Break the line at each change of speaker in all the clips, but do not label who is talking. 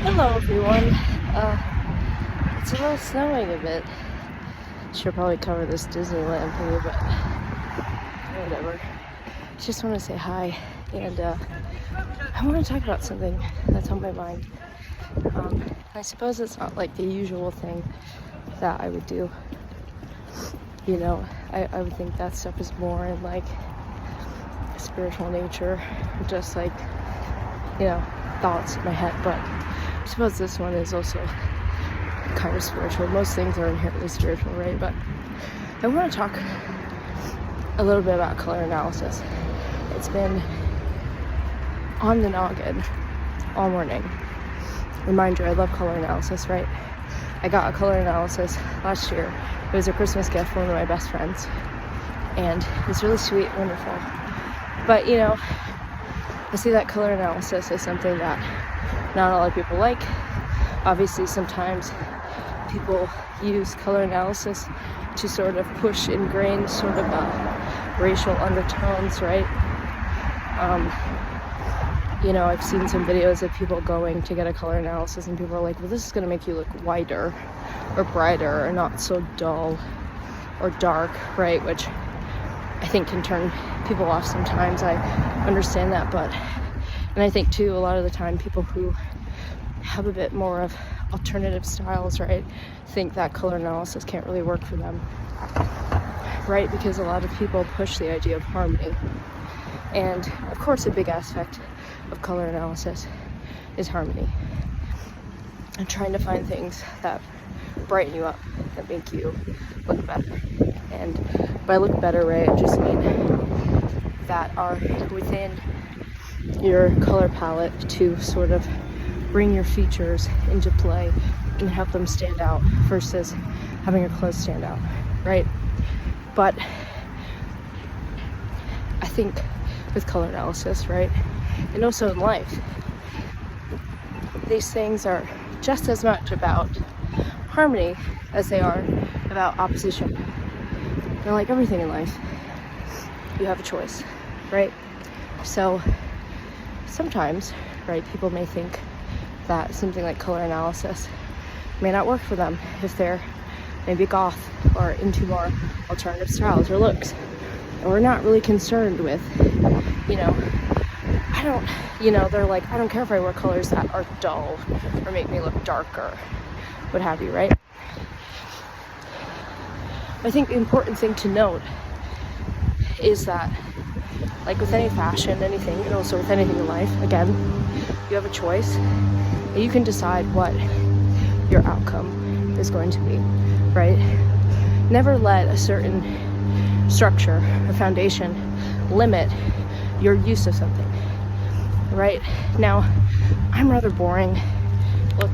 Hello everyone. It's a little snowing a bit. Should probably cover this Disneyland thing, but whatever. Just want to say hi, and I want to talk about something that's on my mind. I suppose it's not like the usual thing that I would do. You know, I would think that stuff is more in like spiritual nature, just like, thoughts in my head, but I suppose this one is also kind of spiritual. Most things are inherently spiritual, right? But I want to talk a little bit about color analysis. It's been on the noggin all morning. Remind you, I love color analysis, right? I got a color analysis last year. It was a Christmas gift from one of my best friends, and it's really sweet, wonderful. But I see that color analysis as something that not a lot of people like. Obviously, sometimes people use color analysis to sort of push ingrained sort of racial undertones, right? I've seen some videos of people going to get a color analysis and people are like, well, this is going to make you look whiter or brighter or not so dull or dark, right? Which I think can turn people off sometimes. I understand that, and I think too, a lot of the time people who have a bit more of alternative styles, right, think that color analysis can't really work for them, right? Because a lot of people push the idea of harmony. And of course, a big aspect of color analysis is harmony. And trying to find things that brighten you up, that make you look better. And by look better, right, I just mean that are within your color palette to sort of bring your features into play and help them stand out versus having your clothes stand out, right? But I think with color analysis, right, and also in life, these things are just as much about harmony as they are about opposition. And like everything in life, you have a choice, right? So sometimes, right, people may think that something like color analysis may not work for them if they're maybe goth or into more alternative styles or looks, or not really concerned with, they're like, I don't care if I wear colors that are dull or make me look darker, what have you, right? I think the important thing to note is that, like with any fashion, anything, and also with anything in life, again, you have a choice. And you can decide what your outcome is going to be, right? Never let a certain structure or foundation limit your use of something, right? Now, I'm rather boring. Look,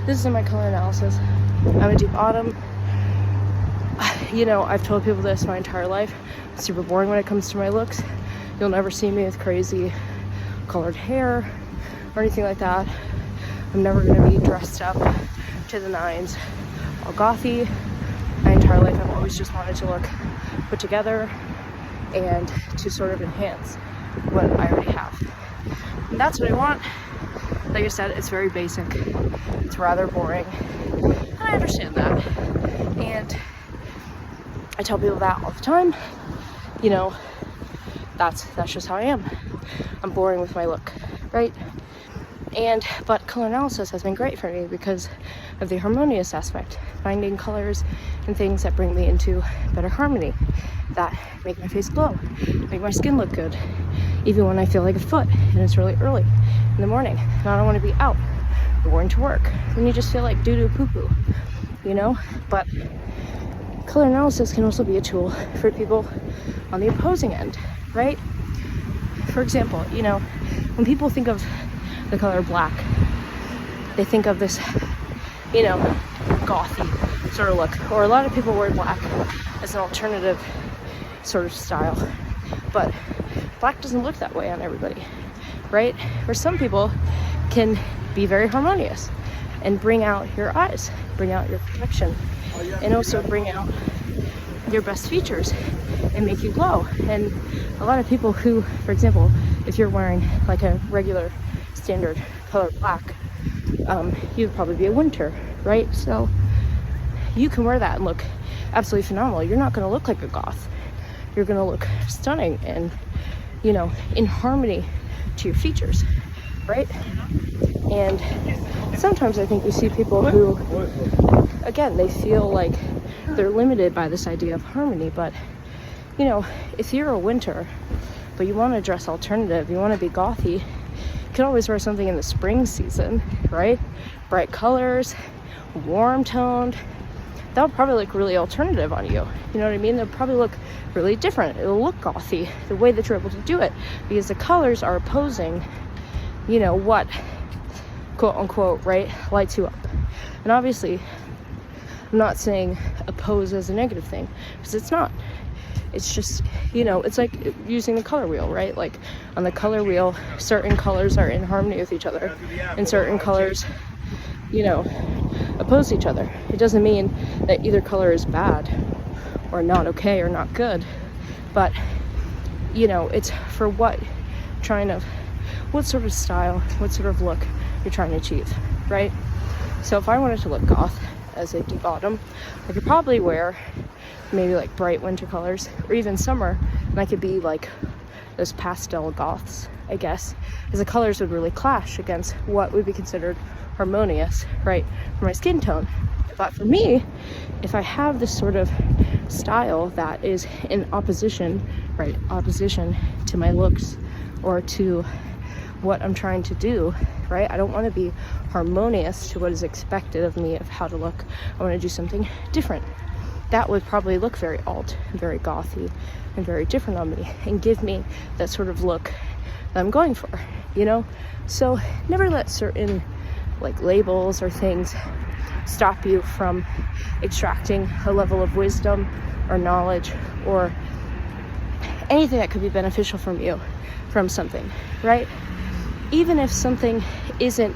this is in my color analysis. I'm a deep autumn. I've told people this my entire life. I'm super boring when it comes to my looks. You'll never see me with crazy colored hair or anything like that. I'm never going to be dressed up to the nines, all gothy. My entire life I've always just wanted to look put together and to sort of enhance what I already have. And that's what I want. Like I said, it's very basic. It's rather boring. And I understand that. And I tell people that all the time. That's just how I am. I'm boring with my look, right? But color analysis has been great for me because of the harmonious aspect, finding colors and things that bring me into better harmony, that make my face glow, make my skin look good, even when I feel like a foot and it's really early in the morning and I don't want to be out or going to work, when you just feel like doo-doo poo-poo, But color analysis can also be a tool for people on the opposing end, right? For example, when people think of the color black, they think of this, gothy sort of look. Or a lot of people wear black as an alternative sort of style. But black doesn't look that way on everybody, right? Or some people can be very harmonious and bring out your eyes, bring out your protection, and also bring out your best features and make you glow. And a lot of people who, for example, if you're wearing like a regular standard color black, you'd probably be a winter, right? So you can wear that and look absolutely phenomenal. You're not going to look like a goth. You're going to look stunning and, you know, in harmony to your features, right? And sometimes I think we see people who, again, they feel like they're limited by this idea of harmony. But, you know, if you're a winter, but you want to dress alternative, you want to be gothy, you can always wear something in the spring season, right? Bright colors, warm toned. That'll probably look really alternative on you. You know what I mean? They'll probably look really different. It'll look gothy the way that you're able to do it, because the colors are opposing, you know, what, quote unquote, right, lights you up. And obviously, I'm not saying oppose as a negative thing, because it's not. It's just, you know, it's like using the color wheel, right? Like on the color wheel, certain colors are in harmony with each other, and certain colors, you know, oppose each other. It doesn't mean that either color is bad or not okay or not good, but, you know, it's for what sort of style, what sort of look you're trying to achieve, right? So if I wanted to look goth as a deep autumn, I could probably wear maybe like bright winter colors, or even summer, and I could be like those pastel goths, I guess, because the colors would really clash against what would be considered harmonious, right, for my skin tone. But for me, if I have this sort of style that is in opposition to my looks or to what I'm trying to do, right, I don't want to be harmonious to what is expected of me of how to look. I want to do something different. That would probably look very alt and very gothy and very different on me and give me that sort of look that I'm going for, you know? So never let certain like labels or things stop you from extracting a level of wisdom or knowledge or anything that could be beneficial from you from something, right? Even if something isn't,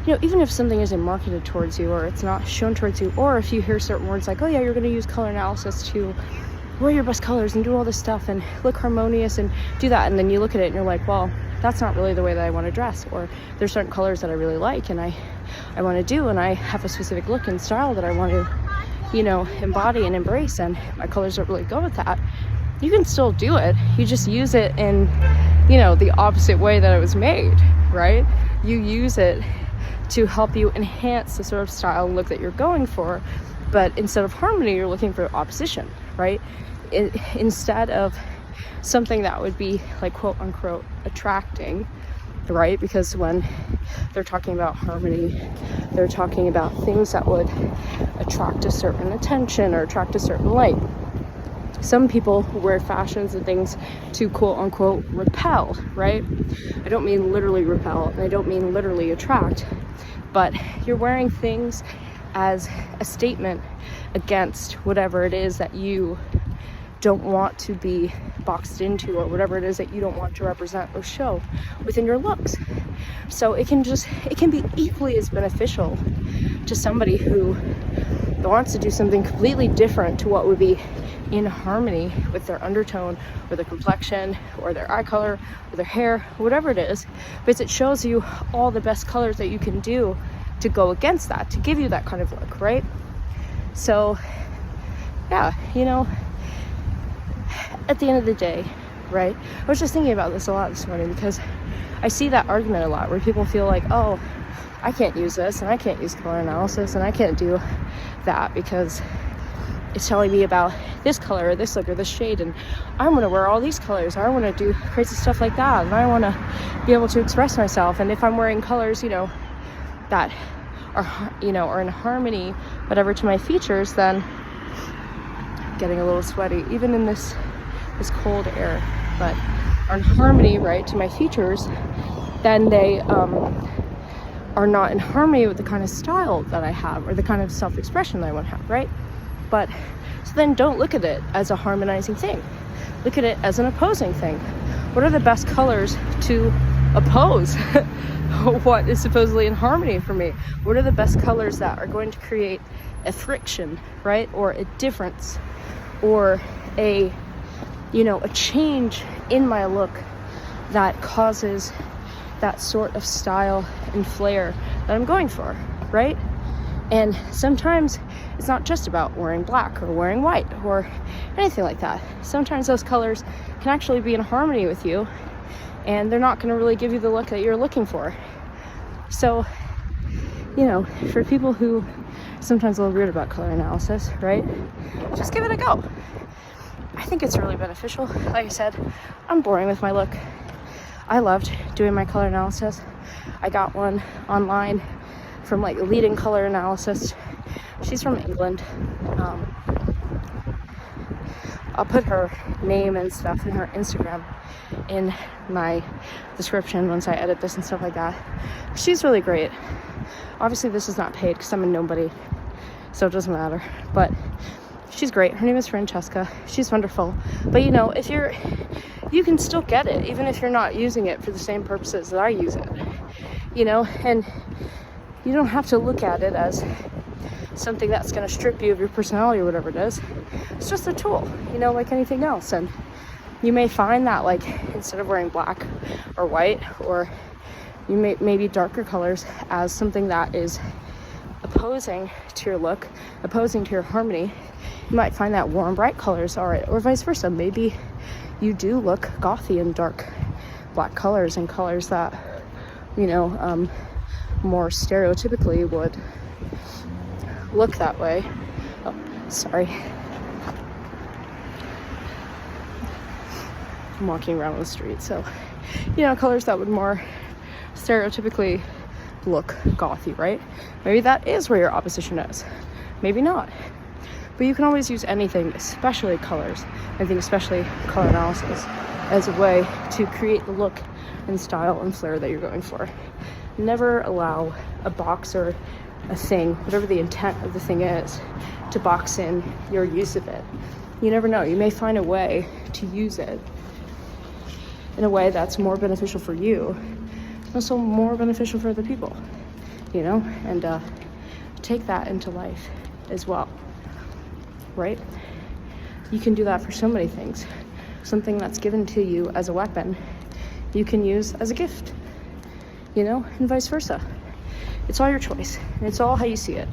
you know, even if something isn't marketed towards you or it's not shown towards you, or if you hear certain words like, oh yeah, you're going to use color analysis to wear your best colors and do all this stuff and look harmonious and do that, and then you look at it and you're like, well, that's not really the way that I want to dress, or there's certain colors that I really like and I want to do, and I have a specific look and style that I want to, you know, embody and embrace, and my colors don't really go with that. You can still do it. You just use it in, you know, the opposite way that it was made, right? You use it to help you enhance the sort of style and look that you're going for, but instead of harmony, you're looking for opposition, right? Instead of something that would be like quote unquote attracting, right? Because when they're talking about harmony, they're talking about things that would attract a certain attention or attract a certain light. Some people wear fashions and things to quote unquote repel, right? I don't mean literally repel, and I don't mean literally attract, but you're wearing things as a statement against whatever it is that you don't want to be boxed into, or whatever it is that you don't want to represent or show within your looks. So it can be equally as beneficial to somebody who wants to do something completely different to what would be in harmony with their undertone or their complexion or their eye color or their hair, whatever it is, because it shows you all the best colors that you can do to go against that, to give you that kind of look, right? So yeah, you know, at the end of the day, right, I was just thinking about this a lot this morning, because I see that argument a lot where people feel like, oh, I can't use this and I can't use color analysis and I can't do that because it's telling me about this color or this look or this shade, and I want to wear all these colors, or I want to do crazy stuff like that, and I want to be able to express myself. And if I'm wearing colors, you know, that are, you know, are in harmony, whatever, to my features, then I'm getting a little sweaty even in this cold air, but are in harmony, right, to my features, then they are not in harmony with the kind of style that I have or the kind of self-expression that I want to have, right? But so then don't look at it as a harmonizing thing. Look at it as an opposing thing. What are the best colors to oppose what is supposedly in harmony for me? What are the best colors that are going to create a friction, right? Or a difference, or a, you know, a change in my look that causes that sort of style and flair that I'm going for, right? And sometimes it's not just about wearing black or wearing white or anything like that. Sometimes those colors can actually be in harmony with you, and they're not going to really give you the look that you're looking for. So, you know, for people who are sometimes a little weird about color analysis, right? Just give it a go. I think it's really beneficial. Like I said, I'm boring with my look. I loved doing my color analysis. I got one online from like Leading Color Analysis. She's from England. I'll put her name and stuff and her Instagram in my description once I edit this and stuff like that. She's really great. Obviously this is not paid because I'm a nobody, so it doesn't matter, but she's great. Her name is Francesca. She's wonderful. But you know, you can still get it even if you're not using it for the same purposes that I use it, you know. And you don't have to look at it as something that's going to strip you of your personality or whatever it is. It's just a tool, you know, like anything else. And you may find that, like, instead of wearing black or white, or you maybe darker colors as something that is opposing to your look, opposing to your harmony, you might find that warm, bright colors are it, or vice versa. Maybe you do look gothy in dark black colors and colors that, you know, more stereotypically would look that way. Oh, sorry. I'm walking around the street, so, you know, colors that would more stereotypically look gothy, right? Maybe that is where your opposition is. Maybe not. But you can always use anything, especially colors, I think especially color analysis, as a way to create the look and style and flair that you're going for. Never allow a box or a thing, whatever the intent of the thing is, to box in your use of it. You never know. You may find a way to use it in a way that's more beneficial for you, and also more beneficial for other people, you know, and take that into life as well, right? You can do that for so many things. Something that's given to you as a weapon, you can use as a gift, you know, and vice versa. It's all your choice, and it's all how you see it.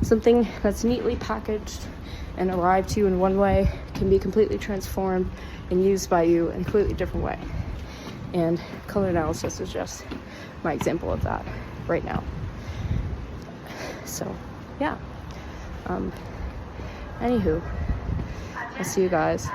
Something that's neatly packaged and arrived to you in one way can be completely transformed and used by you in a completely different way. And color analysis is just my example of that right now. So, yeah. Anywho, I'll see you guys